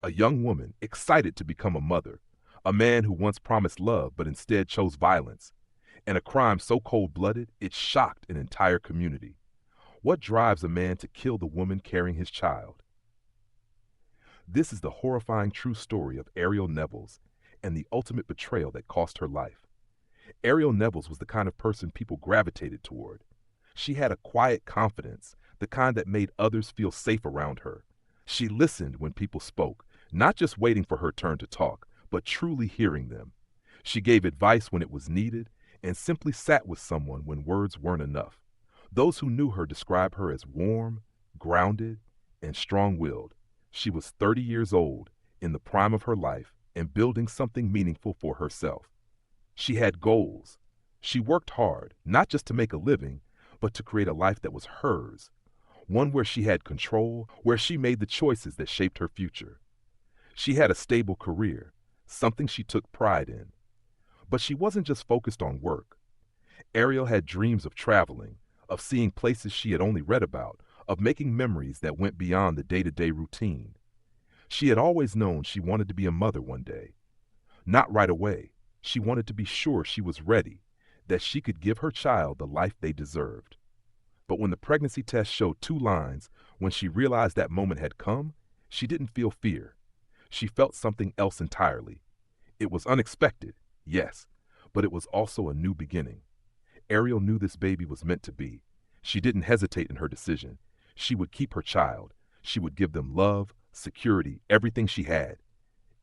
A young woman excited to become a mother, a man who once promised love but instead chose violence, and a crime so cold-blooded it shocked an entire community. What drives a man to kill the woman carrying his child? This is the horrifying true story of Ariel Nevills and the ultimate betrayal that cost her life. Ariel Nevills was the kind of person people gravitated toward. She had a quiet confidence, the kind that made others feel safe around her. She listened when people spoke, not just waiting for her turn to talk, but truly hearing them. She gave advice when it was needed and simply sat with someone when words weren't enough. Those who knew her describe her as warm, grounded, and strong-willed. She was 30 years old, in the prime of her life, and building something meaningful for herself. She had goals. She worked hard, not just to make a living, but to create a life that was hers, one where she had control, where she made the choices that shaped her future. She had a stable career, something she took pride in. But she wasn't just focused on work. Ariel had dreams of traveling, of seeing places she had only read about, of making memories that went beyond the day-to-day routine. She had always known she wanted to be a mother one day. Not right away. She wanted to be sure she was ready, that she could give her child the life they deserved. But when the pregnancy test showed 2 lines, when she realized that moment had come, she didn't feel fear. She felt something else entirely. It was unexpected, yes, but it was also a new beginning. Ariel knew this baby was meant to be. She didn't hesitate in her decision. She would keep her child. She would give them love, security, everything she had.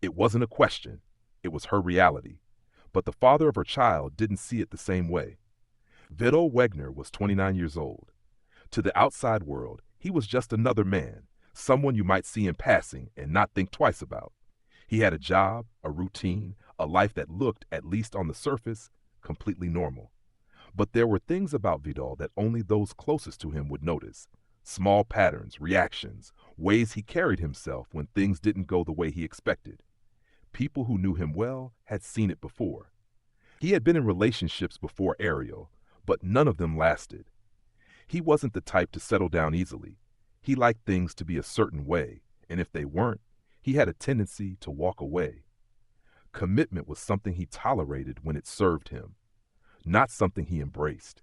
It wasn't a question. It was her reality. But the father of her child didn't see it the same way. Vidol Wegner was 29 years old. To the outside world, he was just another man, someone you might see in passing and not think twice about. He had a job, a routine, a life that looked, at least on the surface, completely normal. But there were things about Vidol that only those closest to him would notice. Small patterns, reactions, ways he carried himself when things didn't go the way he expected. People who knew him well had seen it before. He had been in relationships before Ariel, but none of them lasted. He wasn't the type to settle down easily. He liked things to be a certain way, and if they weren't, he had a tendency to walk away. Commitment was something he tolerated when it served him, not something he embraced.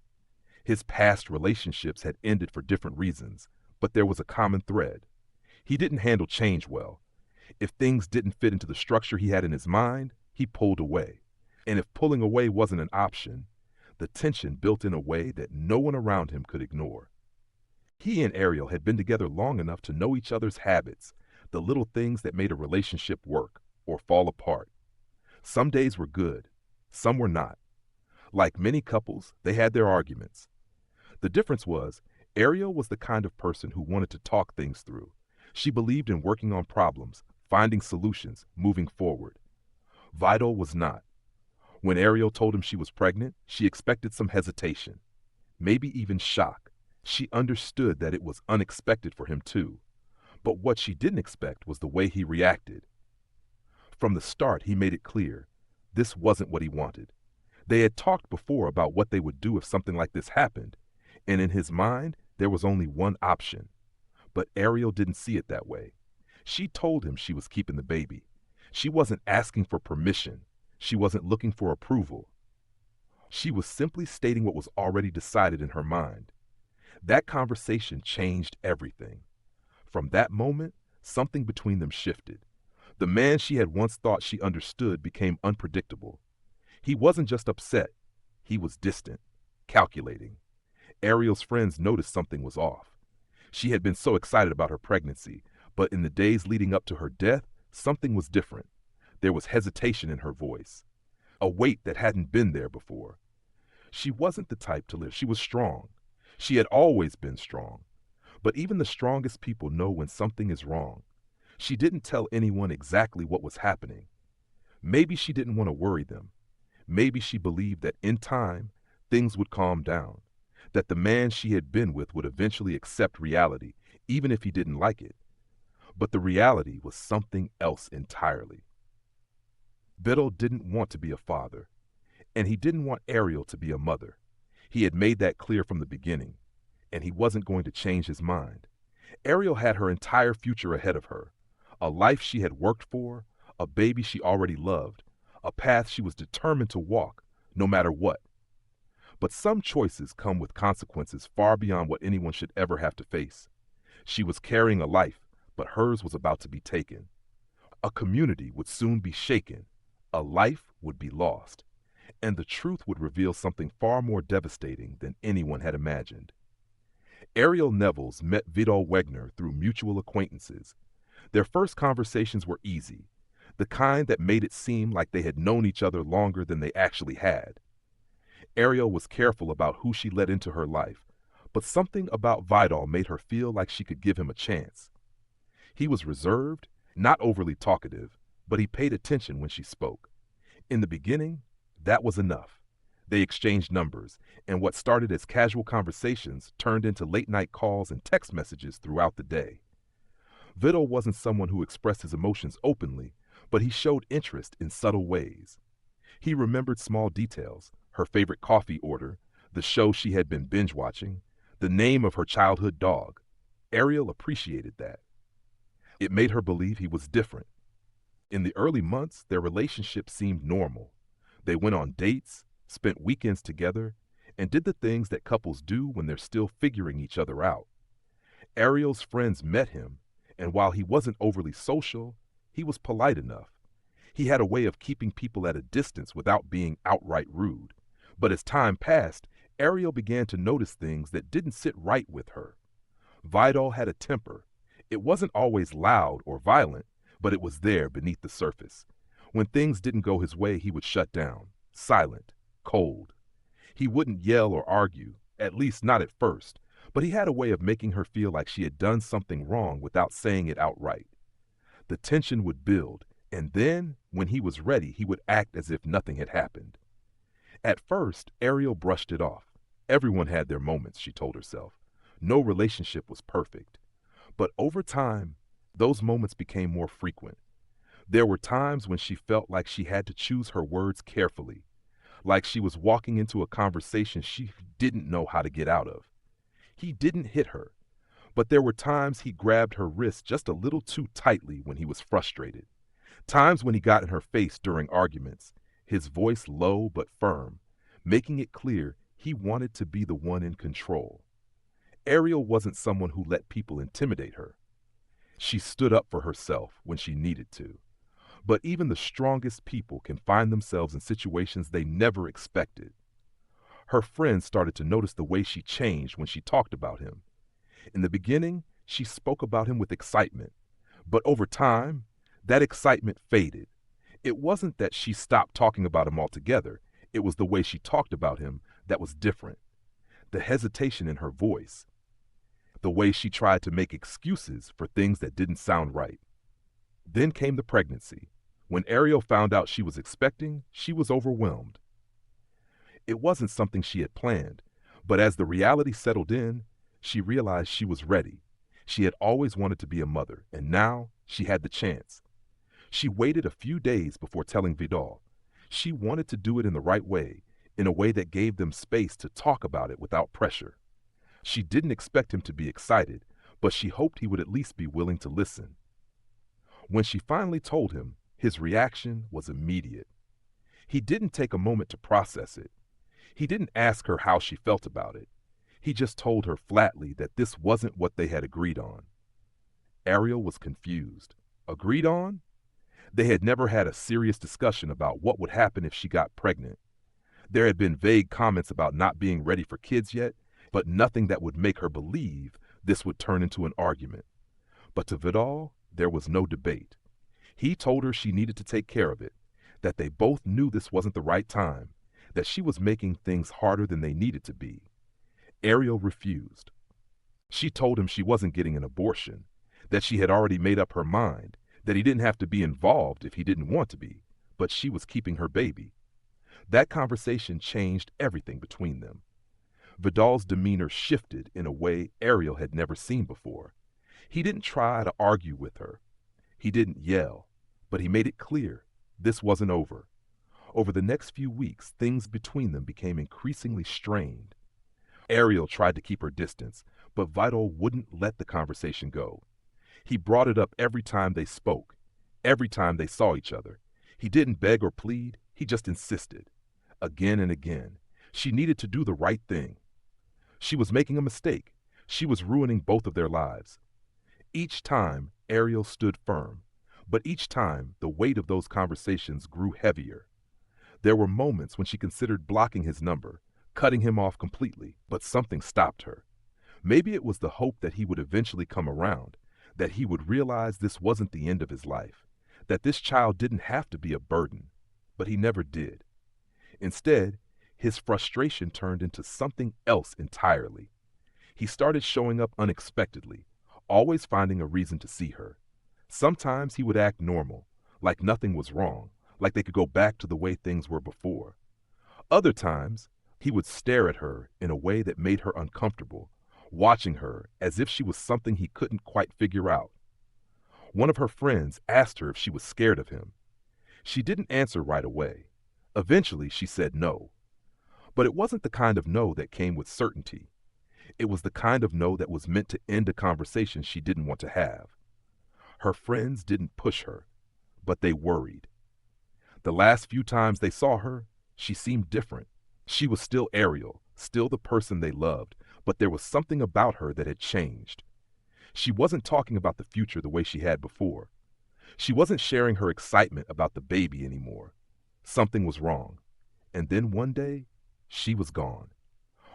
His past relationships had ended for different reasons, but there was a common thread. He didn't handle change well. If things didn't fit into the structure he had in his mind, he pulled away. And if pulling away wasn't an option, the tension built in a way that no one around him could ignore. He and Ariel had been together long enough to know each other's habits, the little things that made a relationship work or fall apart. Some days were good, some were not. Like many couples, they had their arguments. The difference was, Ariel was the kind of person who wanted to talk things through. She believed in working on problems, finding solutions, moving forward. Vidol was not. When Ariel told him she was pregnant, she expected some hesitation, maybe even shock. She understood that it was unexpected for him too. But what she didn't expect was the way he reacted. From the start, he made it clear, this wasn't what he wanted. They had talked before about what they would do if something like this happened, and in his mind, there was only one option. But Ariel didn't see it that way. She told him she was keeping the baby. She wasn't asking for permission. She wasn't looking for approval. She was simply stating what was already decided in her mind. That conversation changed everything. From that moment, something between them shifted. The man she had once thought she understood became unpredictable. He wasn't just upset. He was distant, calculating. Ariel's friends noticed something was off. She had been so excited about her pregnancy, but in the days leading up to her death, something was different. There was hesitation in her voice, a weight that hadn't been there before. She wasn't the type to live. She was strong. She had always been strong. But even the strongest people know when something is wrong. She didn't tell anyone exactly what was happening. Maybe she didn't want to worry them. Maybe she believed that in time, things would calm down, that the man she had been with would eventually accept reality, even if he didn't like it. But the reality was something else entirely. Vidol didn't want to be a father, and he didn't want Ariel to be a mother. He had made that clear from the beginning, and he wasn't going to change his mind. Ariel had her entire future ahead of her, A life she had worked for, a baby she already loved, a path she was determined to walk, no matter what. But some choices come with consequences far beyond what anyone should ever have to face. She was carrying a life, but hers was about to be taken. A community would soon be shaken. A life would be lost. And the truth would reveal something far more devastating than anyone had imagined. Ariel Nevills met Vidol Wegner through mutual acquaintances. Their first conversations were easy, the kind that made it seem like they had known each other longer than they actually had. Ariel was careful about who she let into her life, but something about Vidol made her feel like she could give him a chance. He was reserved, not overly talkative, but he paid attention when she spoke. In the beginning, that was enough. They exchanged numbers, and what started as casual conversations turned into late-night calls and text messages throughout the day. Vidal wasn't someone who expressed his emotions openly, but he showed interest in subtle ways. He remembered small details, her favorite coffee order, the show she had been binge-watching, the name of her childhood dog. Ariel appreciated that. It made her believe he was different. In the early months, their relationship seemed normal. They went on dates, spent weekends together, and did the things that couples do when they're still figuring each other out. Ariel's friends met him, and while he wasn't overly social, he was polite enough. He had a way of keeping people at a distance without being outright rude. But as time passed, Ariel began to notice things that didn't sit right with her. Vidal had a temper. It wasn't always loud or violent, but it was there beneath the surface. When things didn't go his way, he would shut down, silent, cold. He wouldn't yell or argue, at least not at first, but he had a way of making her feel like she had done something wrong without saying it outright. The tension would build, and then, when he was ready, he would act as if nothing had happened. At first, Ariel brushed it off. Everyone had their moments, she told herself. No relationship was perfect. But over time, those moments became more frequent. There were times when she felt like she had to choose her words carefully, like she was walking into a conversation she didn't know how to get out of. He didn't hit her, but there were times he grabbed her wrist just a little too tightly when he was frustrated. Times when he got in her face during arguments, his voice low but firm, making it clear he wanted to be the one in control. Ariel wasn't someone who let people intimidate her. She stood up for herself when she needed to. But even the strongest people can find themselves in situations they never expected. Her friends started to notice the way she changed when she talked about him. In the beginning, she spoke about him with excitement, but over time, that excitement faded. It wasn't that she stopped talking about him altogether. It was the way she talked about him that was different. The hesitation in her voice, the way she tried to make excuses for things that didn't sound right. Then came the pregnancy. When Ariel found out she was expecting, she was overwhelmed. It wasn't something she had planned, but as the reality settled in, she realized she was ready. She had always wanted to be a mother, and now she had the chance. She waited a few days before telling Vidal. She wanted to do it in the right way, in a way that gave them space to talk about it without pressure. She didn't expect him to be excited, but she hoped he would at least be willing to listen. When she finally told him, his reaction was immediate. He didn't take a moment to process it. He didn't ask her how she felt about it. He just told her flatly that this wasn't what they had agreed on. Ariel was confused. Agreed on? They had never had a serious discussion about what would happen if she got pregnant. There had been vague comments about not being ready for kids yet, but nothing that would make her believe this would turn into an argument. But to Vidal, there was no debate. He told her she needed to take care of it, that they both knew this wasn't the right time, that she was making things harder than they needed to be. Ariel refused. She told him she wasn't getting an abortion, that she had already made up her mind, that he didn't have to be involved if he didn't want to be, but she was keeping her baby. That conversation changed everything between them. Vidal's demeanor shifted in a way Ariel had never seen before. He didn't try to argue with her. He didn't yell, but he made it clear this wasn't over. Over the next few weeks, things between them became increasingly strained. Ariel tried to keep her distance, but Vidal wouldn't let the conversation go. He brought it up every time they spoke, every time they saw each other. He didn't beg or plead, he just insisted. Again and again. She needed to do the right thing. She was making a mistake. She was ruining both of their lives. Each time, Ariel stood firm, but each time, the weight of those conversations grew heavier. There were moments when she considered blocking his number, cutting him off completely, but something stopped her. Maybe it was the hope that he would eventually come around, that he would realize this wasn't the end of his life, that this child didn't have to be a burden, but he never did. Instead, his frustration turned into something else entirely. He started showing up unexpectedly, always finding a reason to see her. Sometimes he would act normal, like nothing was wrong, like they could go back to the way things were before. Other times, he would stare at her in a way that made her uncomfortable, watching her as if she was something he couldn't quite figure out. One of her friends asked her if she was scared of him. She didn't answer right away. Eventually, she said no. But it wasn't the kind of no that came with certainty. It was the kind of no that was meant to end a conversation she didn't want to have. Her friends didn't push her, but they worried. The last few times they saw her, she seemed different. She was still Ariel, still the person they loved, but there was something about her that had changed. She wasn't talking about the future the way she had before. She wasn't sharing her excitement about the baby anymore. Something was wrong. And then one day, she was gone.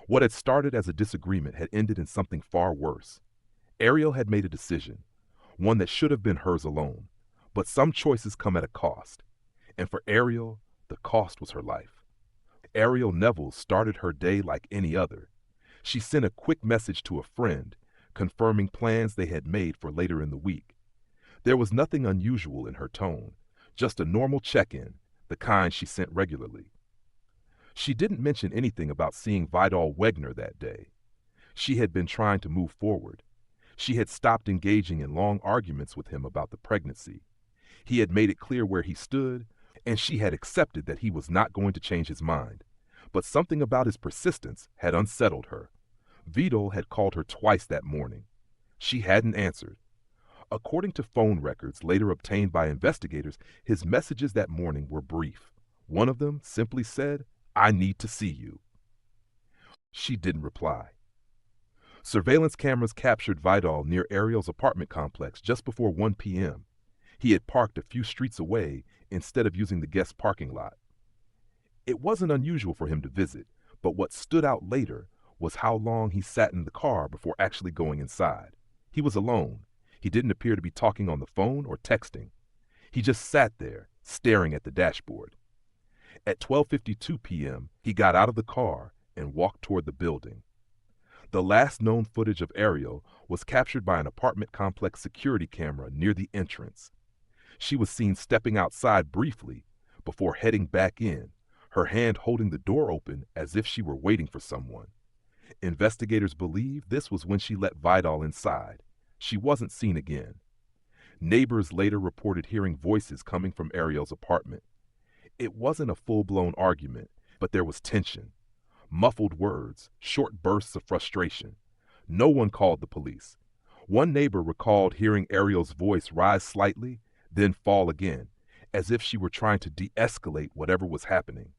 What had started as a disagreement had ended in something far worse. Ariel had made a decision, one that should have been hers alone. But some choices come at a cost. And for Ariel, the cost was her life. Ariel Nevills started her day like any other. She sent a quick message to a friend, confirming plans they had made for later in the week. There was nothing unusual in her tone, just a normal check-in, the kind she sent regularly. She didn't mention anything about seeing Vidol Wegner that day. She had been trying to move forward. She had stopped engaging in long arguments with him about the pregnancy. He had made it clear where he stood, and she had accepted that he was not going to change his mind. But something about his persistence had unsettled her. Vidol had called her twice that morning. She hadn't answered. According to phone records later obtained by investigators, his messages that morning were brief. One of them simply said, "I need to see you." She didn't reply. Surveillance cameras captured Vidol near Ariel's apartment complex just before 1 p.m. He had parked a few streets away instead of using the guest parking lot. It wasn't unusual for him to visit, but what stood out later was how long he sat in the car before actually going inside. He was alone. He didn't appear to be talking on the phone or texting. He just sat there, staring at the dashboard. At 12:52 p.m., he got out of the car and walked toward the building. The last known footage of Ariel was captured by an apartment complex security camera near the entrance. She was seen stepping outside briefly before heading back in, her hand holding the door open as if she were waiting for someone. Investigators believe this was when she let Vidol inside. She wasn't seen again. Neighbors later reported hearing voices coming from Ariel's apartment. It wasn't a full-blown argument, but there was tension. Muffled words, short bursts of frustration. No one called the police. One neighbor recalled hearing Ariel's voice rise slightly, then fall again, as if she were trying to de-escalate whatever was happening.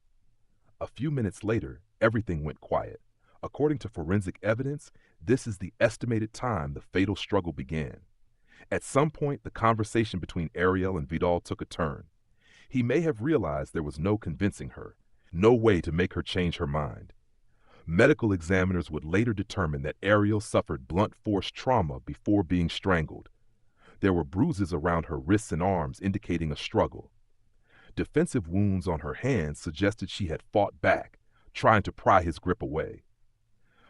A few minutes later, everything went quiet. According to forensic evidence, this is the estimated time the fatal struggle began. At some point, the conversation between Ariel and Vidol took a turn. He may have realized there was no convincing her, no way to make her change her mind. Medical examiners would later determine that Ariel suffered blunt force trauma before being strangled. There were bruises around her wrists and arms indicating a struggle. Defensive wounds on her hands suggested she had fought back, trying to pry his grip away.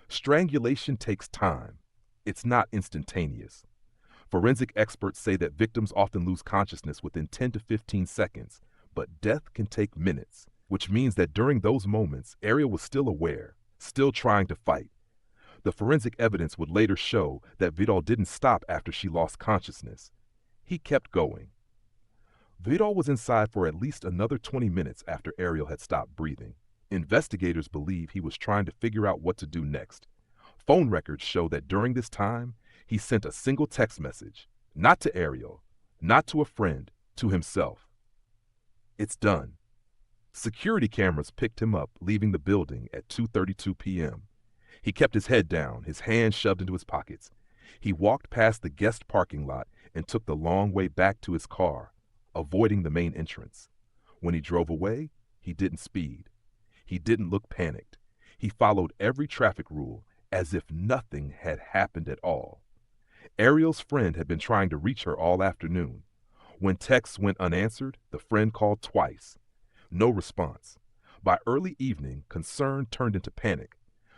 Strangulation takes time. It's not instantaneous. Forensic experts say that victims often lose consciousness within 10 to 15 seconds, but death can take minutes, which means that during those moments, Ariel was still aware, still trying to fight. The forensic evidence would later show that Vidol didn't stop after she lost consciousness. He kept going. Vidol was inside for at least another 20 minutes after Ariel had stopped breathing. Investigators believe he was trying to figure out what to do next. Phone records show that during this time, he sent a single text message. Not to Ariel, not to a friend, to himself. It's done. Security cameras picked him up, leaving the building at 2:32 p.m. He kept his head down, his hands shoved into his pockets. He walked past the guest parking lot and took the long way back to his car, avoiding the main entrance. When he drove away, he didn't speed. He didn't look panicked. He followed every traffic rule as if nothing had happened at all. Ariel's friend had been trying to reach her all afternoon. When texts went unanswered, the friend called twice. No response. By early evening, concern turned into panic.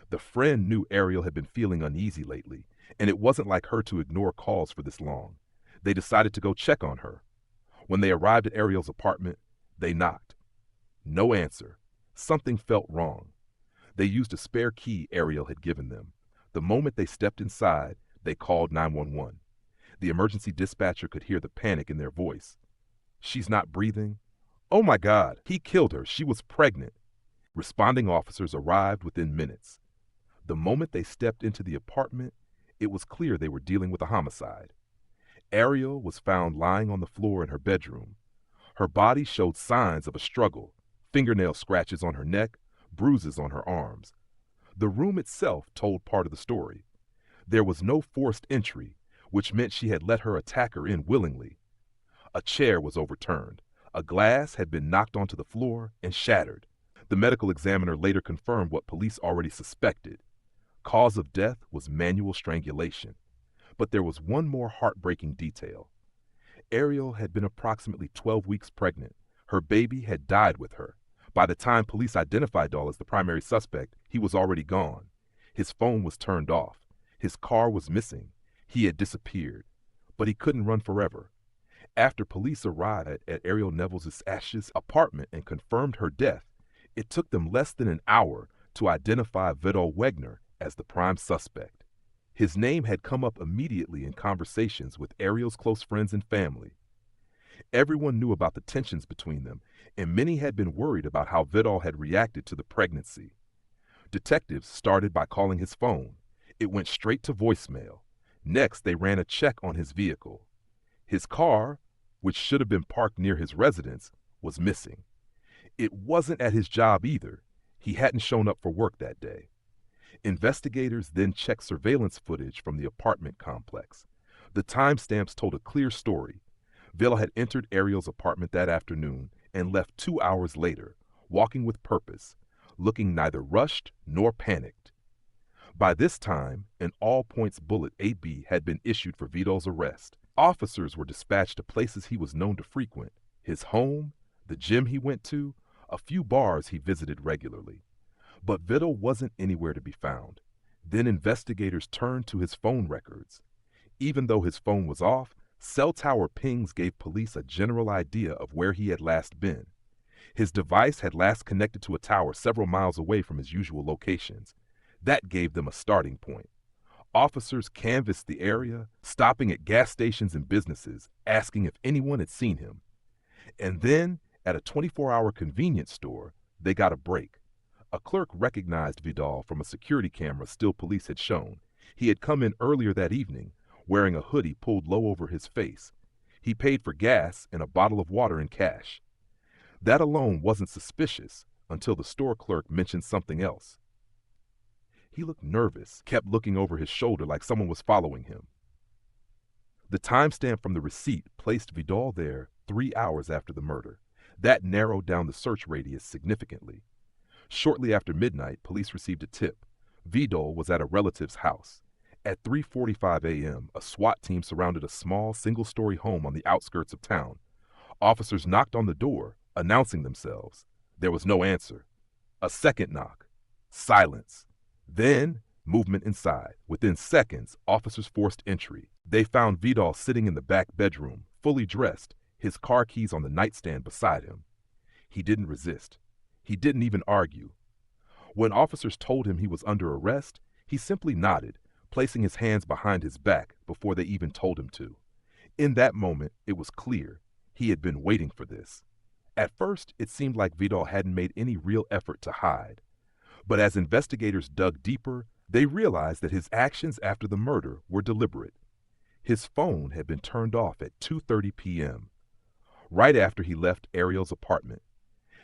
The friend knew Ariel had been feeling uneasy lately, and it wasn't like her to ignore calls for this long. They decided to go check on her. When they arrived at Ariel's apartment, they knocked. No answer. Something felt wrong. They used a spare key Ariel had given them. The moment they stepped inside, they called 911. The emergency dispatcher could hear the panic in their voice. She's not breathing. Oh my God, he killed her. She was pregnant. Responding officers arrived within minutes. The moment they stepped into the apartment, it was clear they were dealing with a homicide. Ariel was found lying on the floor in her bedroom. Her body showed signs of a struggle, fingernail scratches on her neck, bruises on her arms. The room itself told part of the story. There was no forced entry, which meant she had let her attacker in willingly. A chair was overturned. A glass had been knocked onto the floor and shattered. The medical examiner later confirmed what police already suspected. Cause of death was manual strangulation. But there was one more heartbreaking detail. Ariel had been approximately 12 weeks pregnant. Her baby had died with her. By the time police identified Vidol as the primary suspect, he was already gone. His phone was turned off. His car was missing. He had disappeared. But he couldn't run forever. After police arrived at Ariel Nevills' Ash's apartment and confirmed her death, it took them less than an hour to identify Vidol Wegner as the prime suspect. His name had come up immediately in conversations with Ariel's close friends and family. Everyone knew about the tensions between them, and many had been worried about how Vidol had reacted to the pregnancy. Detectives started by calling his phone. It went straight to voicemail. Next, they ran a check on his vehicle. His car, which should have been parked near his residence, was missing. It wasn't at his job either. He hadn't shown up for work that day. Investigators then checked surveillance footage from the apartment complex. The timestamps told a clear story. Vidol had entered Ariel's apartment that afternoon and left 2 hours later, walking with purpose, looking neither rushed nor panicked. By this time, an all-points bullet AB had been issued for Vidol's arrest. Officers were dispatched to places he was known to frequent: his home, the gym he went to, a few bars he visited regularly. But Vidol wasn't anywhere to be found. Then investigators turned to his phone records. Even though his phone was off, cell tower pings gave police a general idea of where he had last been. His device had last connected to a tower several miles away from his usual locations. That gave them a starting point. Officers canvassed the area, stopping at gas stations and businesses, asking if anyone had seen him. And then, at a 24-hour convenience store, they got a break. A clerk recognized Vidol from a security camera still police had shown. He had come in earlier that evening, wearing a hoodie pulled low over his face. He paid for gas and a bottle of water in cash. That alone wasn't suspicious until the store clerk mentioned something else. He looked nervous, kept looking over his shoulder like someone was following him. The timestamp from the receipt placed Vidol there 3 hours after the murder. That narrowed down the search radius significantly. Shortly after midnight, police received a tip. Vidol was at a relative's house. At 3:45 a.m., a SWAT team surrounded a small, single-story home on the outskirts of town. Officers knocked on the door, announcing themselves. There was no answer. A second knock. Silence. Then, movement inside. Within seconds, officers forced entry. They found Vidol sitting in the back bedroom, fully dressed, his car keys on the nightstand beside him. He didn't resist. He didn't even argue. When officers told him he was under arrest, he simply nodded, placing his hands behind his back before they even told him to. In that moment, it was clear he had been waiting for this. At first, it seemed like Vidol hadn't made any real effort to hide. But as investigators dug deeper, they realized that his actions after the murder were deliberate. His phone had been turned off at 2:30 p.m., right after he left Ariel's apartment.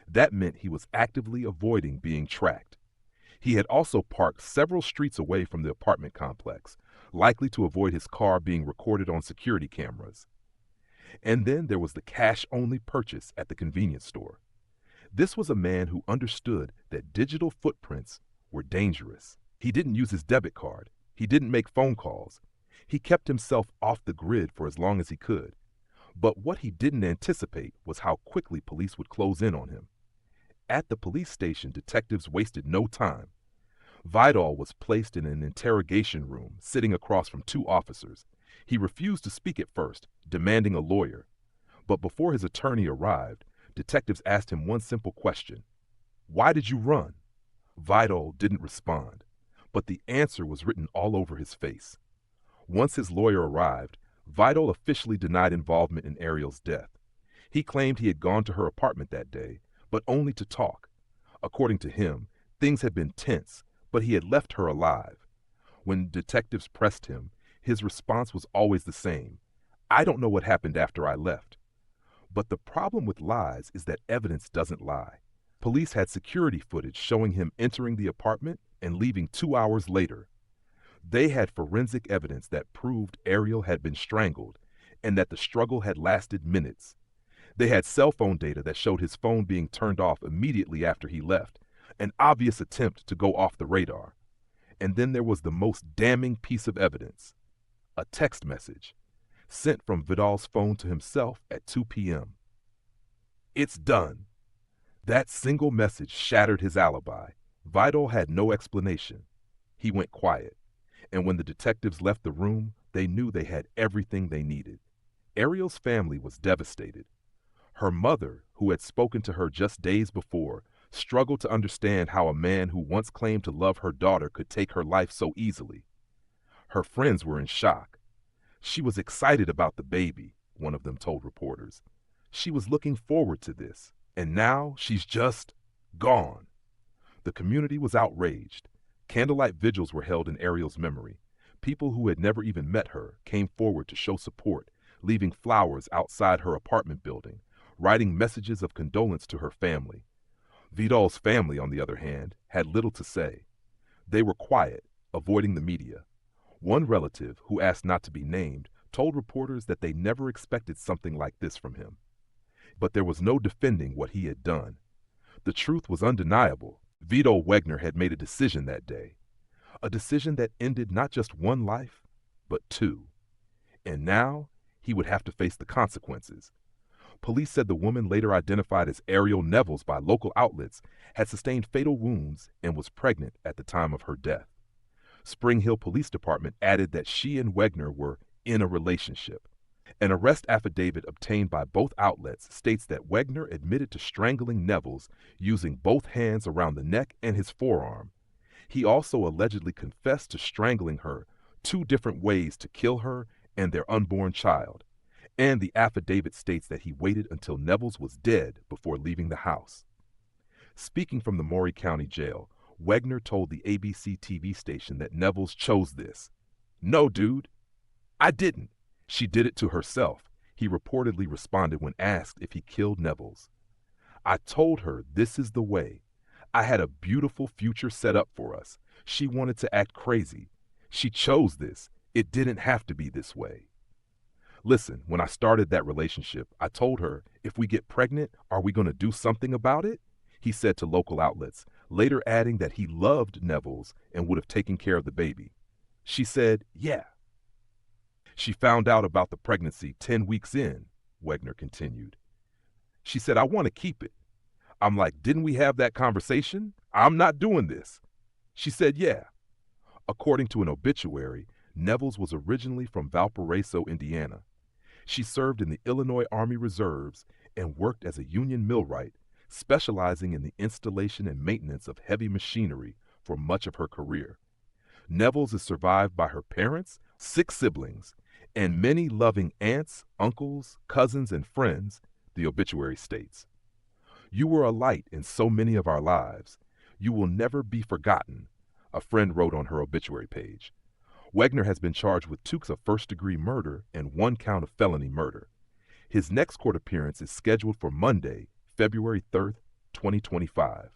That meant he was actively avoiding being tracked. He had also parked several streets away from the apartment complex, likely to avoid his car being recorded on security cameras. And then there was the cash-only purchase at the convenience store. This was a man who understood that digital footprints were dangerous. He didn't use his debit card. He didn't make phone calls. He kept himself off the grid for as long as he could. But what he didn't anticipate was how quickly police would close in on him. At the police station, detectives wasted no time. Vidol was placed in an interrogation room, sitting across from two officers. He refused to speak at first, demanding a lawyer. But before his attorney arrived, detectives asked him one simple question: "Why did you run?" Vidol didn't respond, but the answer was written all over his face. Once his lawyer arrived, Vidol officially denied involvement in Ariel's death. He claimed he had gone to her apartment that day, but only to talk. According to him, things had been tense, but he had left her alive. When detectives pressed him, his response was always the same: "I don't know what happened after I left." But the problem with lies is that evidence doesn't lie. Police had security footage showing him entering the apartment and leaving 2 hours later. They had forensic evidence that proved Ariel had been strangled and that the struggle had lasted minutes. They had cell phone data that showed his phone being turned off immediately after he left, an obvious attempt to go off the radar. And then there was the most damning piece of evidence: a text message sent from Vidal's phone to himself at 2 p.m. "It's done." That single message shattered his alibi. Vidal had no explanation. He went quiet, and when the detectives left the room, they knew they had everything they needed. Ariel's family was devastated. Her mother, who had spoken to her just days before, struggled to understand how a man who once claimed to love her daughter could take her life so easily. Her friends were in shock. "She was excited about the baby," one of them told reporters. "She was looking forward to this, and now she's just gone." The community was outraged. Candlelight vigils were held in Ariel's memory. People who had never even met her came forward to show support, leaving flowers outside her apartment building, writing messages of condolence to her family. Vidal's family, on the other hand, had little to say. They were quiet, avoiding the media. One relative, who asked not to be named, told reporters that they never expected something like this from him. But there was no defending what he had done. The truth was undeniable. Vidol Wegner had made a decision that day. A decision that ended not just one life, but two. And now he would have to face the consequences. Police said the woman, later identified as Ariel Nevills by local outlets, had sustained fatal wounds and was pregnant at the time of her death. Spring Hill Police Department added that she and Wegner were in a relationship. An arrest affidavit obtained by both outlets states that Wegner admitted to strangling Nevills using both hands around the neck and his forearm. He also allegedly confessed to strangling her 2 different ways to kill her and their unborn child. And the affidavit states that he waited until Nevills was dead before leaving the house. Speaking from the Maury County Jail, Wegner told the ABC TV station that Nevills chose this. "No, dude, I didn't. She did it to herself," he reportedly responded when asked if he killed Nevills. "I told her this is the way. I had a beautiful future set up for us. She wanted to act crazy. She chose this. It didn't have to be this way. Listen, when I started that relationship, I told her, if we get pregnant, are we going to do something about it?" he said to local outlets, later adding that he loved Nevills and would have taken care of the baby. She said, "Yeah." "She found out about the pregnancy 10 weeks in," Wegner continued. "She said, I want to keep it. I'm like, didn't we have that conversation? I'm not doing this." She said, "Yeah." According to an obituary, Nevills was originally from Valparaiso, Indiana. She served in the Illinois Army Reserves and worked as a union millwright, specializing in the installation and maintenance of heavy machinery for much of her career. Nevills is survived by her parents, 6 siblings, and many loving aunts, uncles, cousins, and friends, the obituary states. "You were a light in so many of our lives. You will never be forgotten," a friend wrote on her obituary page. Wegner has been charged with 2 counts of first-degree murder and 1 count of felony murder. His next court appearance is scheduled for Monday, February 3rd, 2025.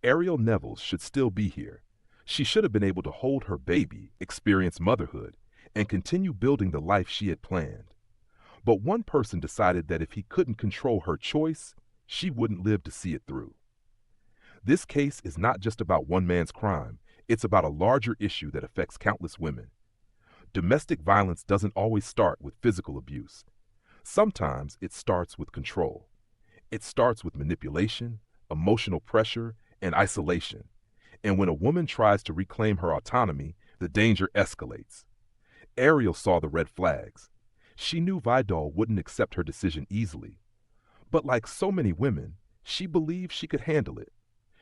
Ariel Nevills should still be here. She should have been able to hold her baby, experience motherhood, and continue building the life she had planned. But one person decided that if he couldn't control her choice, she wouldn't live to see it through. This case is not just about one man's crime, it's about a larger issue that affects countless women. Domestic violence doesn't always start with physical abuse. Sometimes it starts with control. It starts with manipulation, emotional pressure, and isolation. And when a woman tries to reclaim her autonomy, the danger escalates. Ariel saw the red flags. She knew Vidol wouldn't accept her decision easily. But like so many women, she believed she could handle it.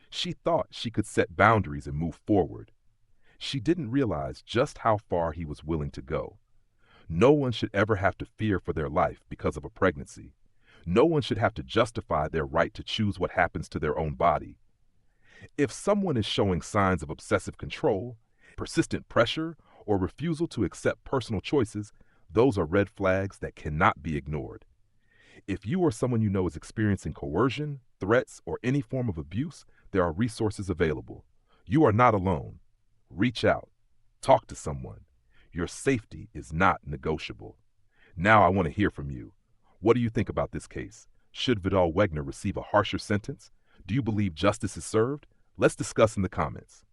She thought she could set boundaries and move forward. She didn't realize just how far he was willing to go. No one should ever have to fear for their life because of a pregnancy. No one should have to justify their right to choose what happens to their own body. If someone is showing signs of obsessive control, persistent pressure, or refusal to accept personal choices, those are red flags that cannot be ignored. If you or someone you know is experiencing coercion, threats, or any form of abuse, there are resources available. You are not alone. Reach out. Talk to someone. Your safety is not negotiable. Now I want to hear from you. What do you think about this case? Should Vidol Wegner receive a harsher sentence? Do you believe justice is served? Let's discuss in the comments.